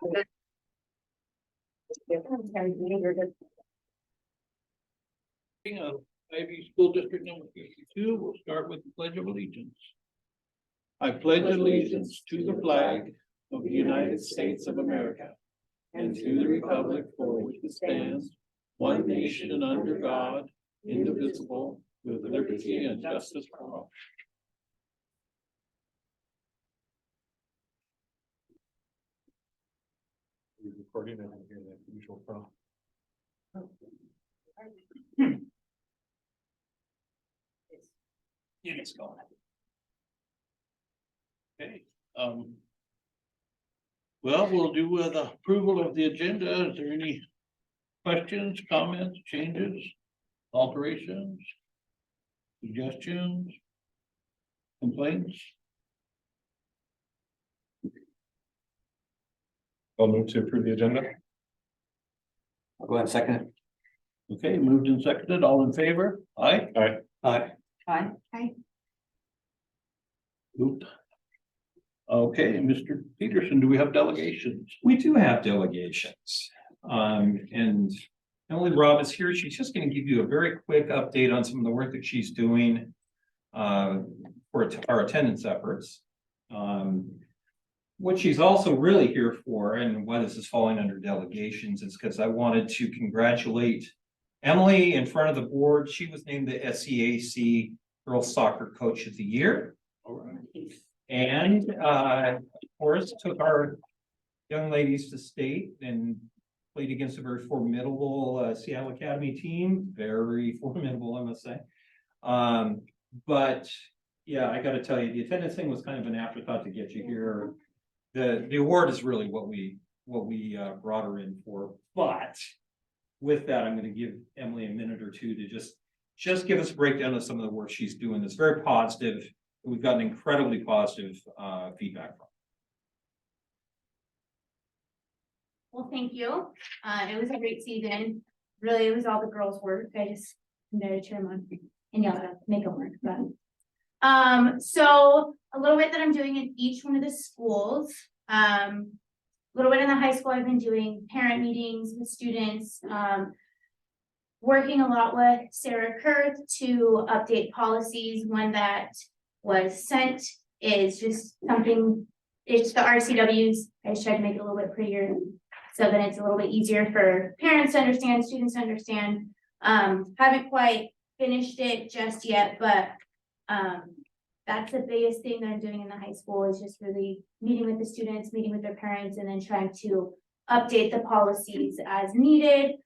Of Ivy School District number 52, we'll start with the Pledge of Allegiance. I pledge allegiance to the flag of the United States of America and to the republic for which it stands, one nation under God, indivisible, with liberty and justice for all. Recording, I didn't hear that usual prompt. Units going. Okay, well, we'll do the approval of the agenda. Is there any questions, comments, changes, alterations, suggestions, complaints? I'll move to approve the agenda. I'll go ahead and second it. Okay, moved and seconded, all in favor? Aye? Aye. Aye. Aye. Moved. Okay, Mr. Peterson, do we have delegations? We do have delegations. And Emily Robb is here. She's just going to give you a very quick update on some of the work that she's doing for our attendance efforts. What she's also really here for, and why this is falling under delegations, is because I wanted to congratulate Emily in front of the board. She was named the SEAC Girls Soccer Coach of the Year. All right. And of course, took our young ladies to state and played against a very formidable Seattle Academy team. Very formidable, I must say. But yeah, I got to tell you, the attendance thing was kind of an afterthought to get you here. The award is really what we brought her in for. But with that, I'm going to give Emily a minute or two to just give us a breakdown of some of the work she's doing. That's very positive. We've gotten incredibly positive feedback from. Well, thank you. It was a great season. Really, it was all the girls' work. I just committed to them on and y'all to make it work. But so a little bit that I'm doing in each one of the schools. A little bit in the high school, I've been doing parent meetings with students. Working a lot with Sarah Kurth to update policies. One that was sent is just something, it's the RCWs. I just tried to make it a little bit prettier so that it's a little bit easier for parents to understand, students to understand. Haven't quite finished it just yet, but that's the biggest thing that I'm doing in the high school is just really meeting with the students, meeting with their parents, and then trying to update the policies as needed.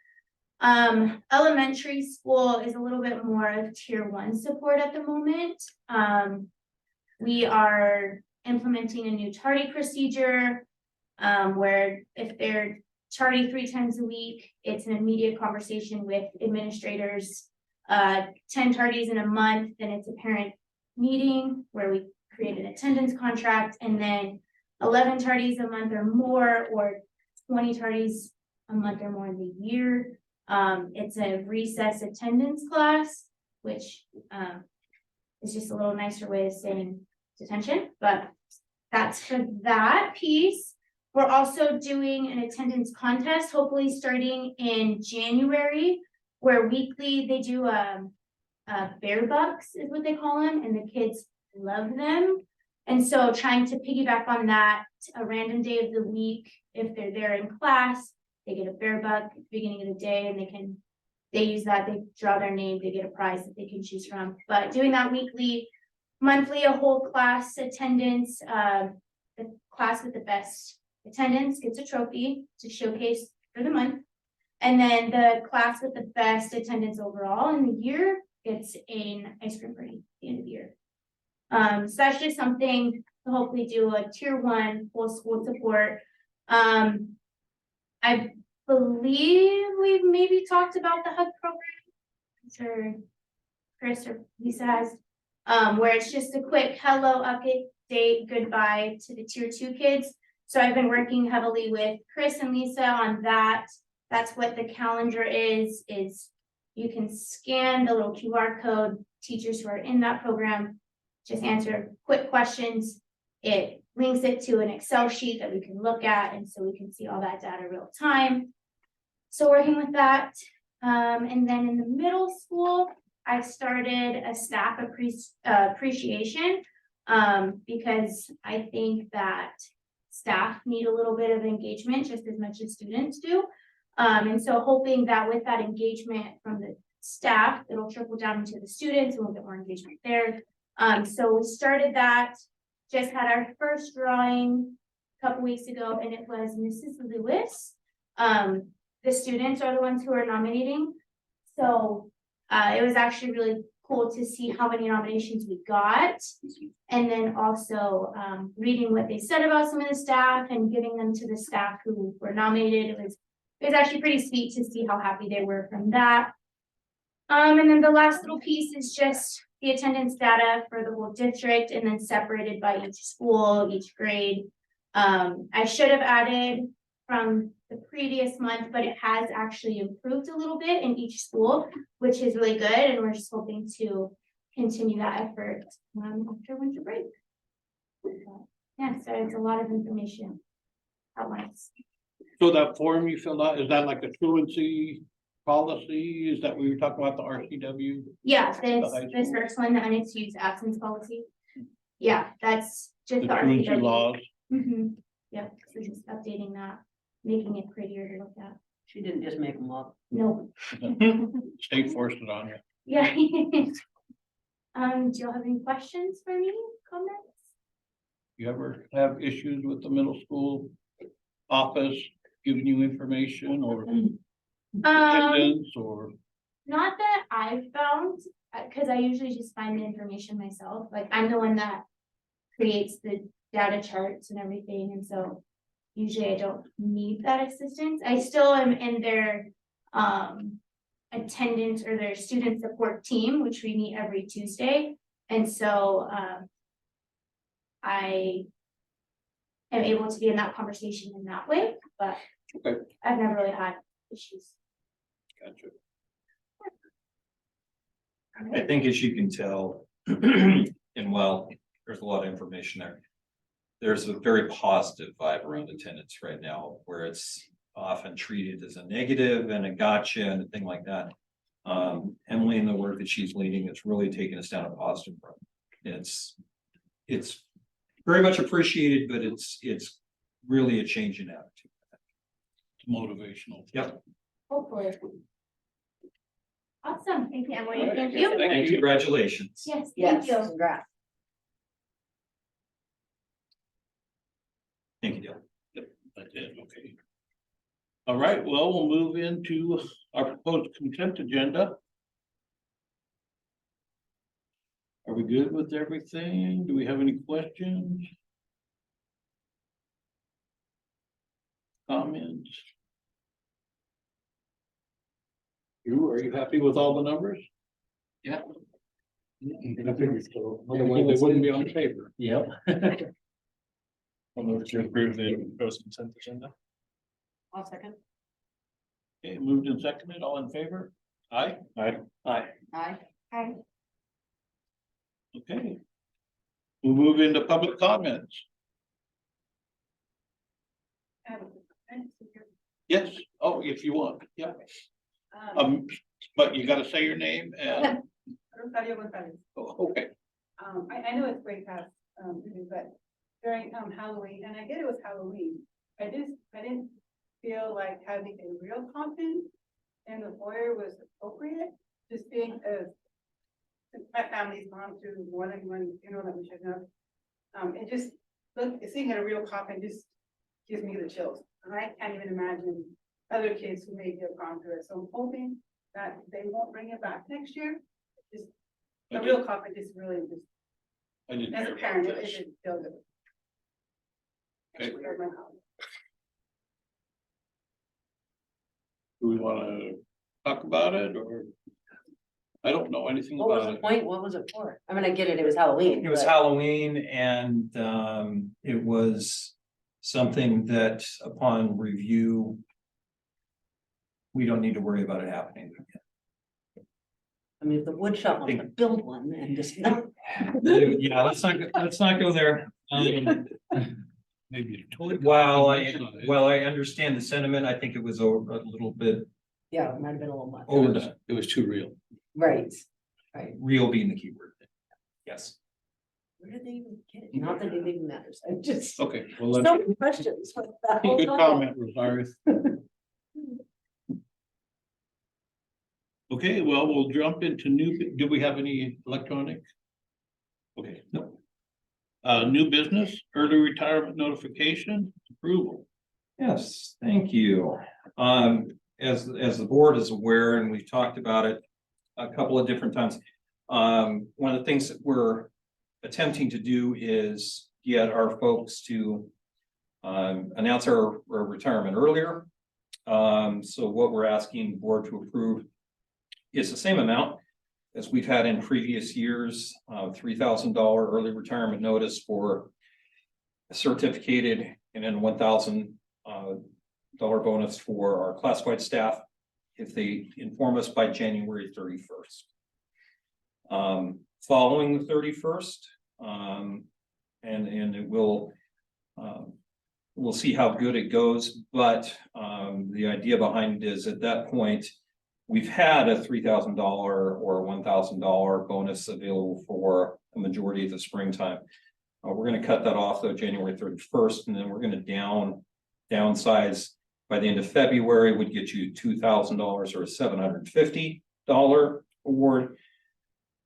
Elementary school is a little bit more of tier 1 support at the moment. We are implementing a new tardy procedure, where if they're tardy 3 times a week, it's an immediate conversation with administrators. 10 tardies in a month, then it's a parent meeting where we create an attendance contract, and then 11 tardies a month or more, or 20 tardies a month or more in the year. It's a recess attendance class, which is just a little nicer way of saying detention, but that's for that piece. We're also doing an attendance contest, hopefully starting in January, where weekly they do bear bucks is what they call them, and the kids love them. And so trying to piggyback on that, a random day of the week, if they're there in class, they get a bear buck at the beginning of the day, and they use that, they draw their name, they get a prize that they can choose from. But doing that weekly, monthly, a whole class attendance, the class with the best attendance gets a trophy to showcase for the month. And then the class with the best attendance overall in the year gets an ice cream party at the end of the year. So that's just something to hopefully do a tier 1 full school support. I believe we've maybe talked about the HUG program. I'm sure Chris or Lisa has, where it's just a quick hello, update, goodbye to the tier 2 kids. So I've been working heavily with Chris and Lisa on that. That's what the calendar is you can scan the little QR code. Teachers who are in that program just answer quick questions. It links it to an Excel sheet that we can look at, and so we can see all that data real time. So working with that, and then in the middle school, I started a staff appreciation. Because I think that staff need a little bit of engagement just as much as students do. And so hoping that with that engagement from the staff, it'll trickle down into the students and we'll get more engagement there. So we started that, just had our first drawing a couple weeks ago, and it was Mrs. Lewis. The students are the ones who are nominating. So it was actually really cool to see how many nominations we got. And then also reading what they said about some of the staff and giving them to the staff who were nominated. It was actually pretty sweet to see how happy they were from that. And then the last little piece is just the attendance data for the whole district, and then separated by each school, each grade. I should have added from the previous month, but it has actually improved a little bit in each school, which is really good, and we're just hoping to continue that effort after winter break. Yeah, so it's a lot of information at once. So that form you filled out, is that like a truancy policy? Is that we were talking about the RCW? Yeah, high this school. first one, the unexcused absence policy. Yeah, that's just The the truancy RCW. laws? Yeah, so just updating that, making it prettier to look at. She didn't just make them up. No. State forced it on you. Yeah. Do y'all have any questions for me, comments? You ever have issues with the middle school office giving you information or attendance or? Not that I've found, because I usually just find the information myself, like I'm the one that creates the data charts and everything, and so usually I don't need that assistance. I still am in their attendance or their student support team, which we meet every Tuesday, and so I am able to be in that conversation in that way, but Okay. I've never really had issues. Gotcha. I think as you can tell, and well, there's a lot of information there. There's a very positive vibe around attendance right now, where it's often treated as a negative and a gotcha and a thing like that. Emily and the work that she's leading, it's really taken us down a positive road. It's very much appreciated, but it's really a change in attitude. It's motivational. Yep. Hopefully. Awesome, thank you, Emily, All right. thank you. Thank you. Congratulations. Yes, Yes, thank you. congrats. Thank you, Dale. That's it, okay. All right, well, we'll move into our proposed consent agenda. Are we good with everything? Do we have any questions? Comments? Are you happy with all the numbers? Yeah. I figured so. Otherwise, they wouldn't be on paper. Yep. I'll move to approve the proposed consent agenda. I'll second. Okay, moved and seconded, all in favor? Aye? Aye. Aye. Aye. Hi. Okay. We'll move into public comments. Yes, oh, if you want, yeah, but you gotta say your name and, Rosario Gonzalez. oh, okay, I know it's way past, but during, Halloween, and I get it was Halloween, I didn't feel like having a real coffin in the foyer was appropriate, just being since my family's gone through more than one funeral that we should have. It just, seeing a real coffin just gives me the chills, and I can't even imagine other kids who maybe have gone through it, so I'm hoping that they won't bring it back next year. Just a real coffin, just really, just I didn't as a hear parent, about it this. didn't feel good. Okay. Actually, my house. Do we wanna talk about it, or? I don't know anything What was about the it. point? What was it for? I mean, I get it, it was Halloween. It was but- Halloween and it was something that upon review. We don't need to worry about it happening again. I mean, if the wood shop wants to build one and just. Yeah, let's not go there. Maybe a toy. While I understand the sentiment, I think it was a little bit Yeah, it might have been a little much. overdone, It was too real. Right, right. real being the key word. Yes. Where did they even get it? Not that it even matters. I just, Okay, well, so that's many questions. with that whole good topic. comment, Rosario. Okay, well, we'll jump into do we have any electronic? Okay, no. New business, early retirement notification, approval. Yes, thank you. As the board is aware, and we've talked about it a couple of different times. One of the things that we're attempting to do is get our folks to announce our retirement earlier. So what we're asking the board to approve is the same amount as we've had in previous years, $3,000 early retirement notice for certificated, and then $1,000 bonus for our classified staff if they inform us by January 31st. Following the 31st, and it will, we'll see how good it goes, but the idea behind it is at that point, we've had a $3,000 or $1,000 bonus available for a majority of the springtime. We're going to cut that off though January 31st, and then we're going to downsize by the end of February would get you $2,000 or a $750 award.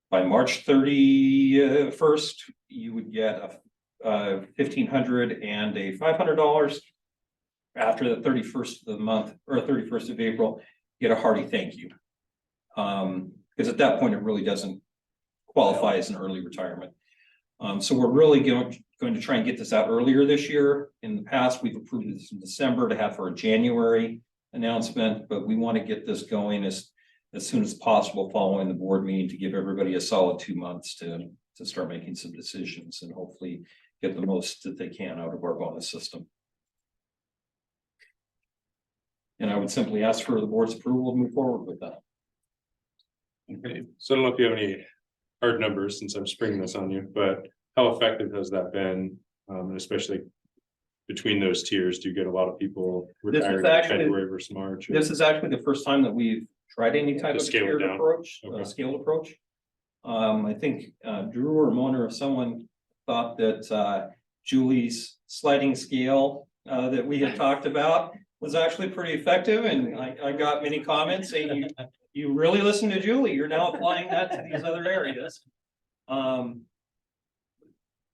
By March 31st, you would get a $1,500 and a $500. After the 31st of the month or 31st of April, get a hearty thank you. Because at that point, it really doesn't qualify as an early retirement. So we're really going to try and get this out earlier this year. In the past, we've approved this in December to have for a January announcement, but we want to get this going as soon as possible following the board meeting to give everybody a solid 2 months to start making some decisions and hopefully get the most that they can out of our bonus system. And I would simply ask for the board's approval to move forward with that. Okay, so I don't know if you have any hard numbers since I'm springing this on you, but how effective has that been? And especially between those tiers, do you get a lot of people This is retiring in actually- February versus March? or- This is actually the first time that we've tried any type To of scale it tiered down. approach, Okay. scaled approach. I think Drew or Mona or someone thought that Julie's sliding scale that we had talked about was actually pretty effective, and I got many comments saying you really listen to Julie, you're now applying that to these other areas.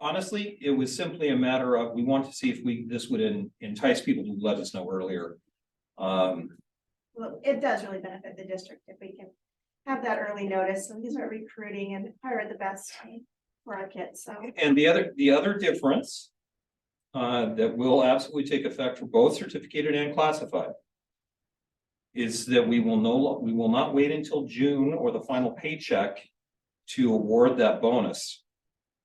Honestly, it was simply a matter of, we want to see if this would entice people to let us know earlier. Well, it does really benefit the district if we can have that early notice and start recruiting and hire the best for our kids, so. And the other difference that will absolutely take effect for both certificated and classified is that we will not wait until June or the final paycheck to award that bonus.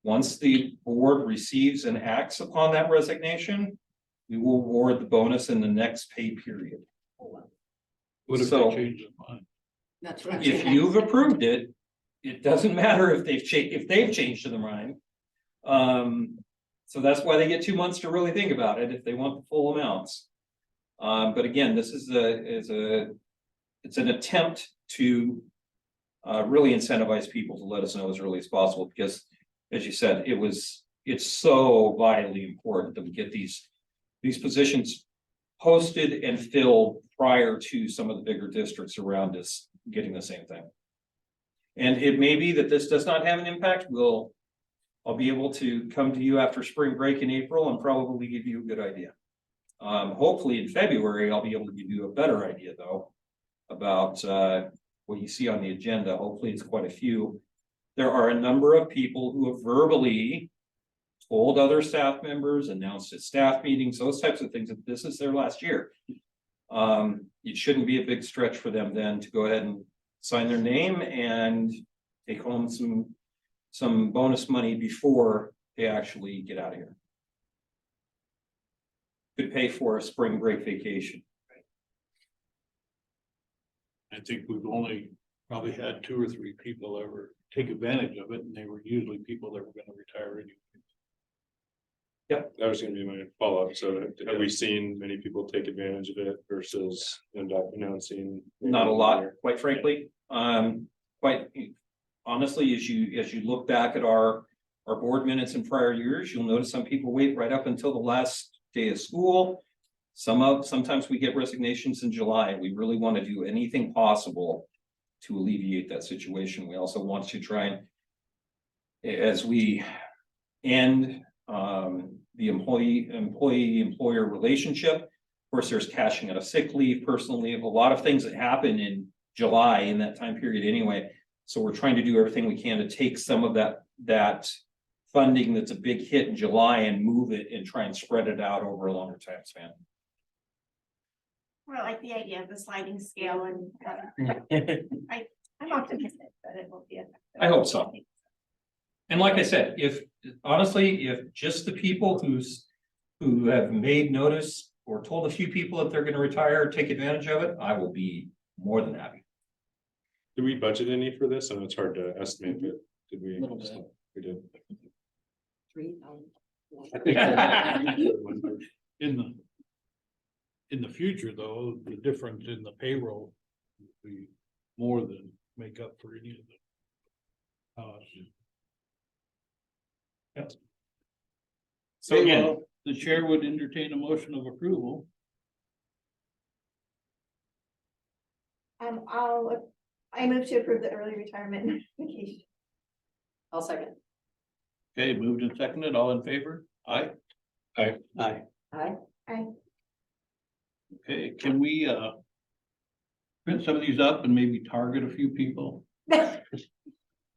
Once the board receives and acts upon that resignation, we will award the bonus in the next pay period. What if So- they change their mind? That's what I'm If saying. you've approved it, it doesn't matter if they've changed their mind. So that's why they get 2 months to really think about it if they want the full amounts. But again, this is it's an attempt to really incentivize people to let us know as early as possible, because as you said, it's so vitally important that we get these positions posted and filled prior to some of the bigger districts around us getting the same thing. And it may be that this does not have an impact. I'll be able to come to you after spring break in April and probably give you a good idea. Hopefully in February, I'll be able to give you a better idea though about what you see on the agenda. Hopefully it's quite a few. There are a number of people who have verbally told other staff members, announced at staff meetings, those types of things, that this is their last year. It shouldn't be a big stretch for them then to go ahead and sign their name and take home some bonus money before they actually get out of here. Could pay for a spring break vacation. I think we've only probably had 2 or 3 people ever take advantage of it, and they were usually people that were gonna retire anyway. That was gonna be my follow-up. So have we seen many people take advantage of it versus end up announcing? Not a lot, quite frankly. Quite honestly, as you look back at our board minutes in prior years, you'll notice some people wait right up until the last day of school. Sometimes we get resignations in July. We really want to do anything possible to alleviate that situation. We also want to try and, as we end the employee-employer relationship. Of course, there's cashing out of sick leave, personal leave, a lot of things that happen in July in that time period anyway. So we're trying to do everything we can to take some of that funding that's a big hit in July and move it and try and spread it out over a longer time span. Well, I like the idea of the sliding scale and I'm optimistic that it will be effective. I hope so. And like I said, if just the people who have made notice or told a few people that they're gonna retire, take advantage of it, I will be more than happy. Did we budget any for this? I know it's hard to estimate, but did we? Little bit. We did. 3,000. In the future, though, the difference in the payroll will be more than make up for any of the. So again, The chair would entertain a motion of approval. I move to approve the early retirement notification. I'll second. Okay, moved and seconded, all in favor? Aye. Aye. Aye. Okay, can we print some of these up and maybe target a few people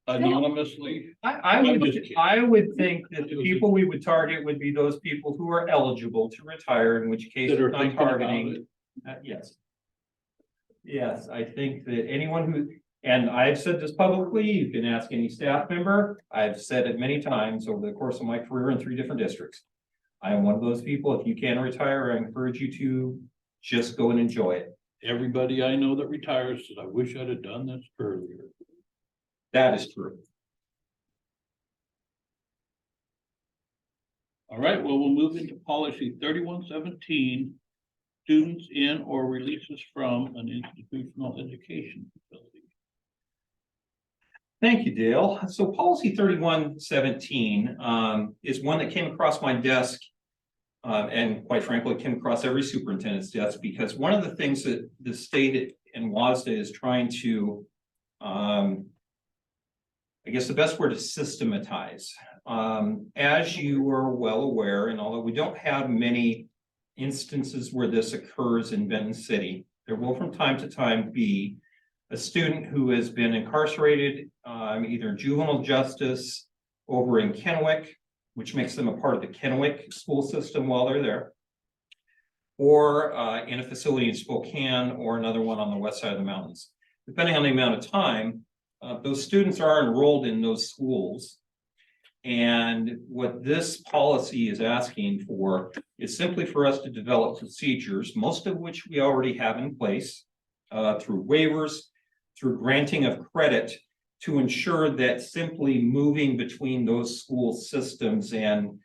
anonymously? I I'm just kidding. would think that the people we would target would be those people who are eligible to retire, in which case That are I'm thinking about targeting. Yes. Yes, I think that anyone who, and I've said this publicly, you can ask any staff member, I've said it many times over the course of my career in 3 different districts. I am one of those people, if you can retire, I encourage you to just go and enjoy it. Everybody I know that retires says, I wish I'd have done this earlier. That is true. All right, well, we'll move into policy 3117. Students in or releases from an institutional education facility. Thank you, Dale. So policy 3117 is one that came across my desk. And quite frankly, it came across every superintendent's desk, because one of the things that the state and WASDA is trying to, I guess the best word is systematize. As you are well aware, and although we don't have many instances where this occurs in Benton City, there will from time to time be a student who has been incarcerated, either juvenile justice over in Kennewick, which makes them a part of the Kennewick school system while they're there, or in a facility in Spokane, or another one on the west side of the mountains. Depending on the amount of time, those students are enrolled in those schools. And what this policy is asking for is simply for us to develop procedures, most of which we already have in place, through waivers, through granting of credit, to ensure that simply moving between those school systems and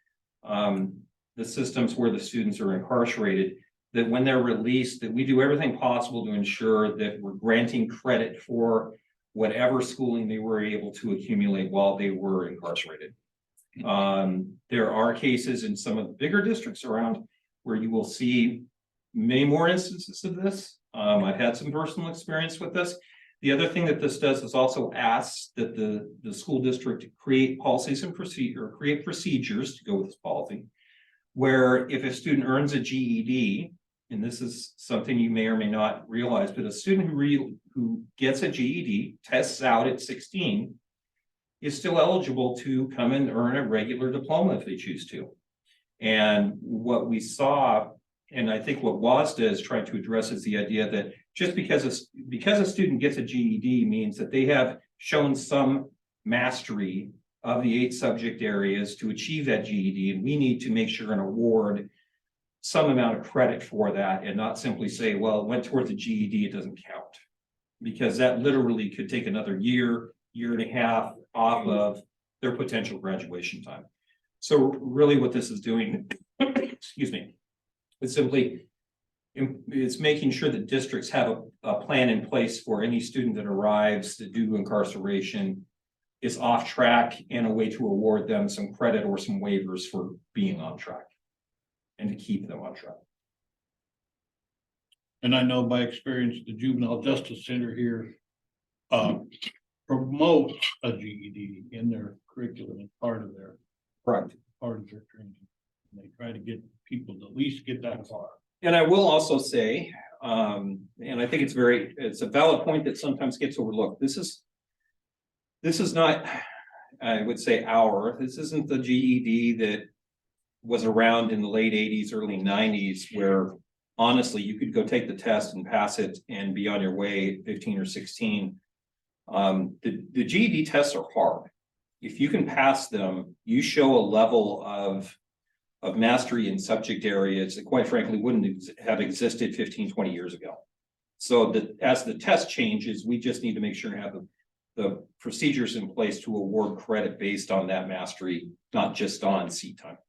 the systems where the students are incarcerated, that when they're released, that we do everything possible to ensure that we're granting credit for whatever schooling they were able to accumulate while they were incarcerated. There are cases in some of the bigger districts around where you will see many more instances of this. I've had some personal experience with this. The other thing that this does is also asks that the school district create policies and create procedures to go with this policy, where if a student earns a GED, and this is something you may or may not realize, but a student who gets a GED, tests out at 16, is still eligible to come and earn a regular diploma if they choose to. And what we saw, and I think what WASDA is trying to address, is the idea that just because a student gets a GED means that they have shown some mastery of the 8 subject areas to achieve that GED, and we need to make sure and award some amount of credit for that, and not simply say, well, it went towards a GED, it doesn't count. Because that literally could take another year and a half off of their potential graduation time. So really what this is doing, excuse me, is simply it's making sure that districts have a plan in place for any student that arrives to do incarceration is off track and a way to award them some credit or some waivers for being on track and to keep them on track. And I know by experience, the Juvenile Justice Center here promotes a GED in their curriculum as part of their Correct. training. And they try to get people to at least get that far. And I will also say, and I think it's a valid point that sometimes gets overlooked. This is not, I would say this isn't the GED that was around in the late 80s, early 90s, where honestly, you could go take the test and pass it and be on your way at 15 or 16. The GED tests are hard. If you can pass them, you show a level of mastery in subject areas that quite frankly wouldn't have existed 15, 20 years ago. So that as the test changes, we just need to make sure to have the procedures in place to award credit based on that mastery, not just on seat time.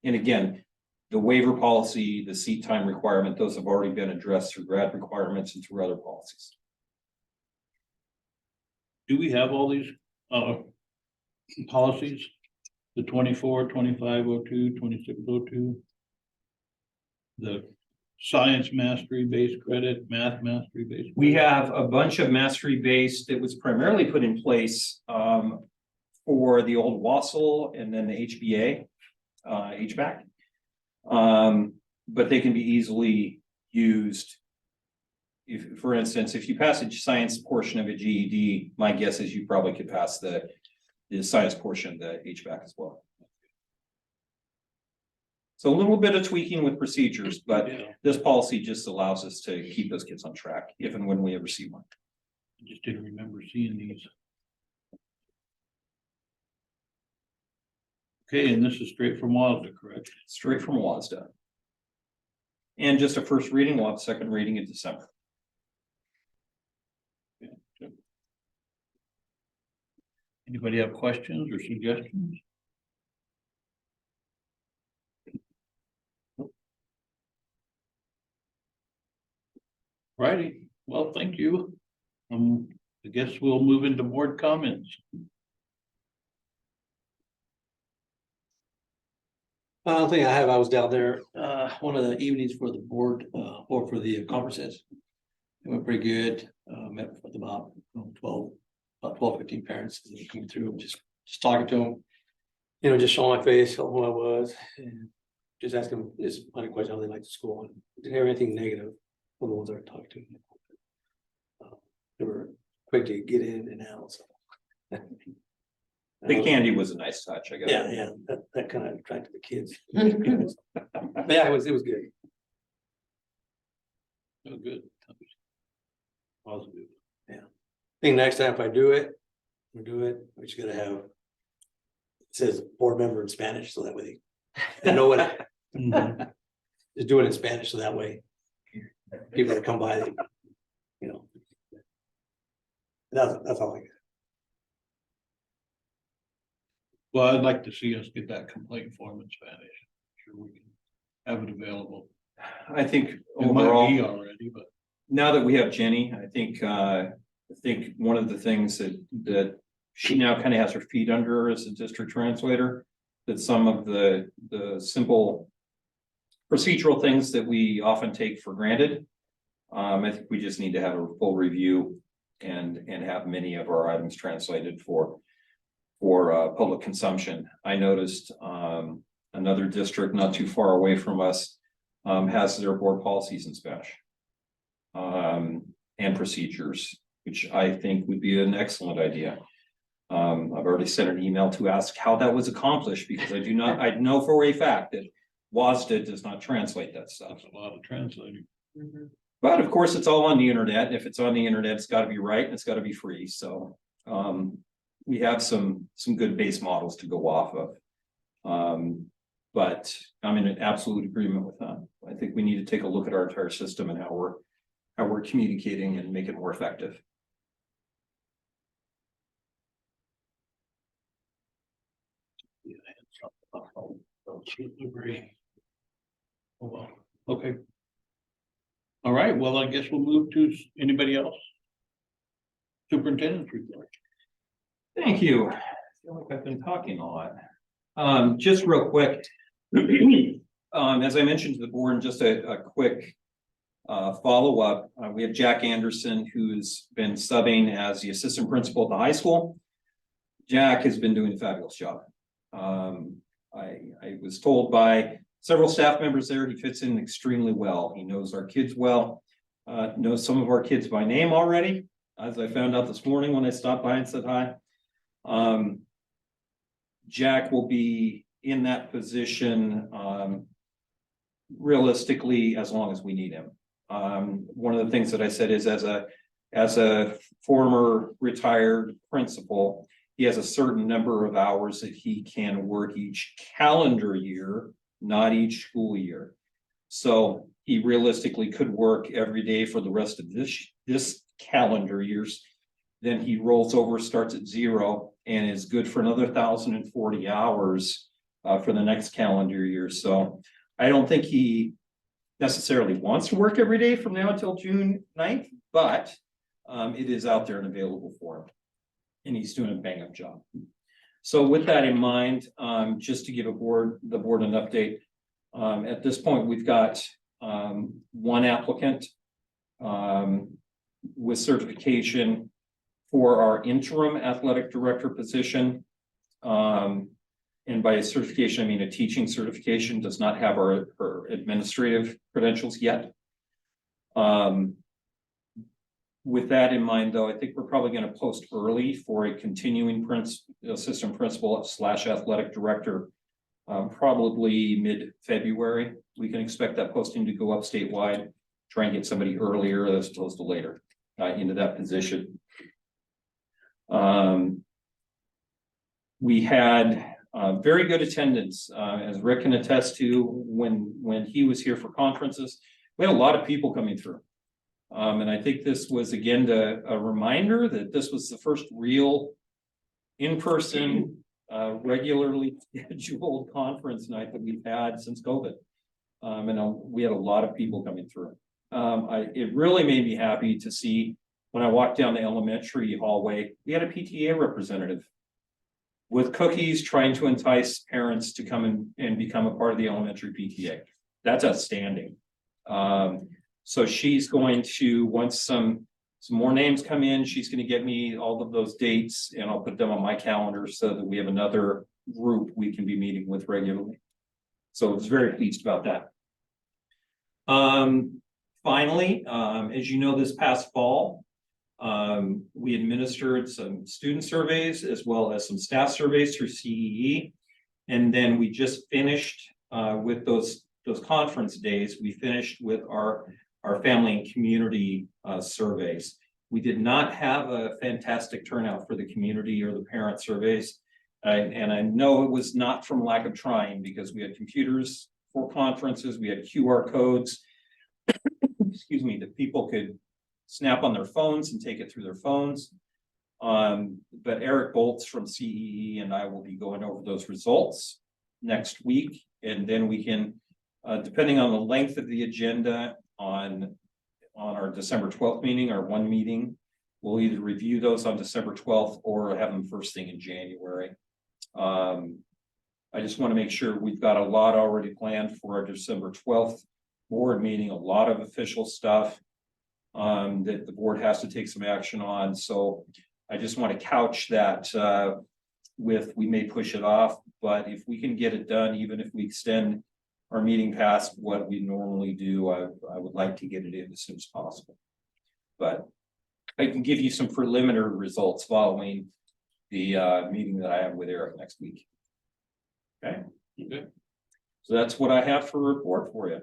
And again, the waiver policy, the seat time requirement, those have already been addressed through grad requirements and through other policies. Do we have all these policies? The 24, 2502, 2602? The science mastery based credit, math mastery based. We have a bunch of mastery based that was primarily put in place for the old WASL and then the HBA, HVAC. But they can be easily used. If, for instance, if you pass a science portion of a GED, my guess is you probably could pass the science portion of the HVAC as well. So a little bit of tweaking with procedures, but this policy just allows us to keep those kids on track if and when we ever see one. I just didn't remember seeing these. Okay, and this is straight from WASDA, correct? Straight from WASDA. And just a first reading, we'll have a second reading in December. Anybody have questions or suggestions? Righty, well, thank you. I guess we'll move into board comments. I don't think I have. I was down there one of the evenings for the board or for the conferences. It went pretty good. Met with about 12, 15 parents as they came through, just talking to them, you know, just showing my face, showing who I was, and just asking them this funny question, how they liked the school, and didn't hear anything negative from the ones I talked to. They were quick to get in and out. So. The candy was a nice touch, I guess. Yeah, that kind of attracted the kids. Yeah, it was good. Oh, good. Positive. I think next time if I do it, we just gotta have. It says board member in Spanish, so that way they know what. Just do it in Spanish, so that way. People that come by, you know. That's all I got. Well, I'd like to see us get that complaint form in Spanish. Sure we can have it available. I think It might be overall, already, but now that we have Jenny, I think one of the things that she now kind of has her feet under her as a district translator, that some of the simple procedural things that we often take for granted. I think we just need to have a full review and have many of our items translated for public consumption. I noticed another district not too far away from us has their board policies in Spanish and procedures, which I think would be an excellent idea. I've already sent an email to ask how that was accomplished, because I know for a fact that WASDA does not translate that stuff. that's a lot of translating. But of course, it's all on the internet. And if it's on the internet, it's got to be right and it's got to be free. So we have some good base models to go off of. But I'm in an absolute agreement with that. I think we need to take a look at our entire system and how we're communicating and make it more effective. Agree. Oh, well, okay. All right, well, I guess we'll move to anybody else? Superintendent's report. Thank you. I feel like I've been talking a lot. Just real quick. As I mentioned to the board, just a quick follow-up. We have Jack Anderson, who's been subbing as the assistant principal at the high school. Jack has been doing a fabulous job. I was told by several staff members there, he fits in extremely well. He knows our kids well, knows some of our kids by name already, as I found out this morning when I stopped by and said hi. Jack will be in that position realistically as long as we need him. One of the things that I said is as a former retired principal, he has a certain number of hours that he can work each calendar year, not each school year. So he realistically could work every day for the rest of this calendar years. Then he rolls over, starts at 0, and is good for another 1,040 hours for the next calendar year. So I don't think he necessarily wants to work every day from now until June 9th, but it is out there and available for him. And he's doing a bang-up job. So with that in mind, just to give the board an update, at this point, we've got one applicant with certification for our interim athletic director position. And by certification, I mean a teaching certification, does not have her administrative credentials yet. With that in mind, though, I think we're probably going to post early for a continuing assistant principal / athletic director, probably mid-February. We can expect that posting to go up statewide, try and get somebody earlier as opposed to later into that position. We had very good attendance, as Rick can attest to when he was here for conferences. We had a lot of people coming through. And I think this was again a reminder that this was the first real in-person, regularly scheduled conference night that we've had since COVID. And we had a lot of people coming through. It really made me happy to see when I walked down the elementary hallway, we had a PTA representative with cookies trying to entice parents to come and become a part of the elementary PTA. That's outstanding. So she's going to, once some more names come in, she's going to get me all of those dates and I'll put them on my calendar so that we have another group we can be meeting with regularly. So I was very pleased about that. Finally, as you know, this past fall, we administered some student surveys as well as some staff surveys through CEE. And then we just finished with those conference days, we finished with our family and community surveys. We did not have a fantastic turnout for the community or the parent surveys. And I know it was not from lack of trying because we had computers for conferences, we had QR codes, excuse me, that people could snap on their phones and take it through their phones. But Eric Boltz from CEE and I will be going over those results next week. And then we can, depending on the length of the agenda on our December 12th meeting, our one meeting, we'll either review those on December 12th or have them first thing in January. I just want to make sure we've got a lot already planned for our December 12th board meeting, a lot of official stuff that the board has to take some action on. So I just want to couch that with, we may push it off, but if we can get it done, even if we extend our meeting past what we normally do, I would like to get it in as soon as possible. But I can give you some preliminary results following the meeting that I have with Eric next week. Okay. Okay. So that's what I have for a report for you.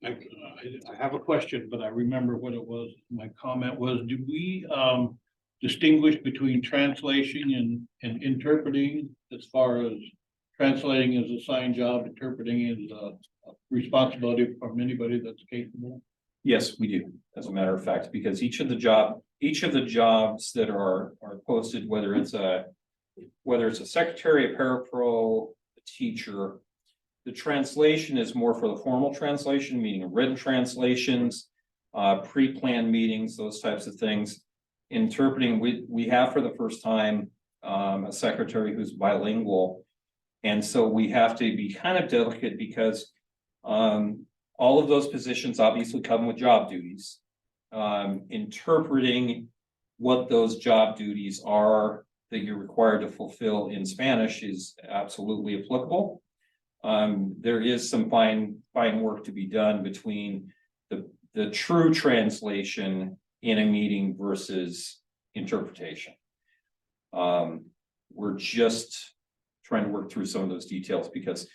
I have a question, but I remember what it was. My comment was, do we distinguish between translation and interpreting as far as translating is a assigned job, interpreting is a responsibility from anybody that's capable? Yes, we do, as a matter of fact, because each of the job each of the jobs that are posted, whether it's a secretary, a parapro, a teacher. The translation is more for the formal translation, meaning written translations, pre-planned meetings, those types of things. Interpreting, we have for the first time, a secretary who's bilingual. And so we have to be kind of delicate because, all of those positions obviously come with job duties. Interpreting what those job duties are that you're required to fulfill in Spanish is absolutely applicable. There is some fine work to be done between the true translation in a meeting versus interpretation. We're just trying to work through some of those details because,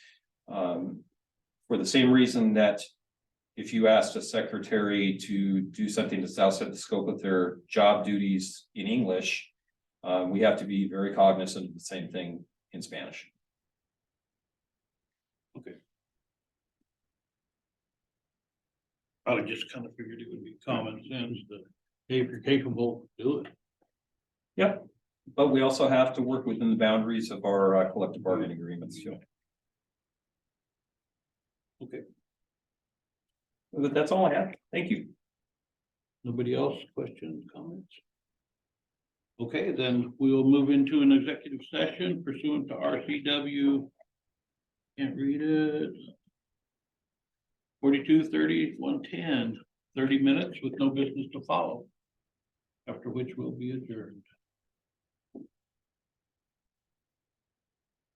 for the same reason that if you asked a secretary to do something that's outside the scope of their job duties in English, we have to be very cognizant of the same thing in Spanish. I just kind of figured it would be common sense that, hey, if you're capable, do it. Yep, but we also have to work within the boundaries of our collective bargaining agreements, too. Okay. But that's all I have. Thank you. Nobody else, questions, comments? Okay, then we will move into an executive session pursuant to RCW. Can't read it. 42-30-110, 30 minutes with no business to follow. After which we'll be adjourned.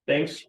Thanks.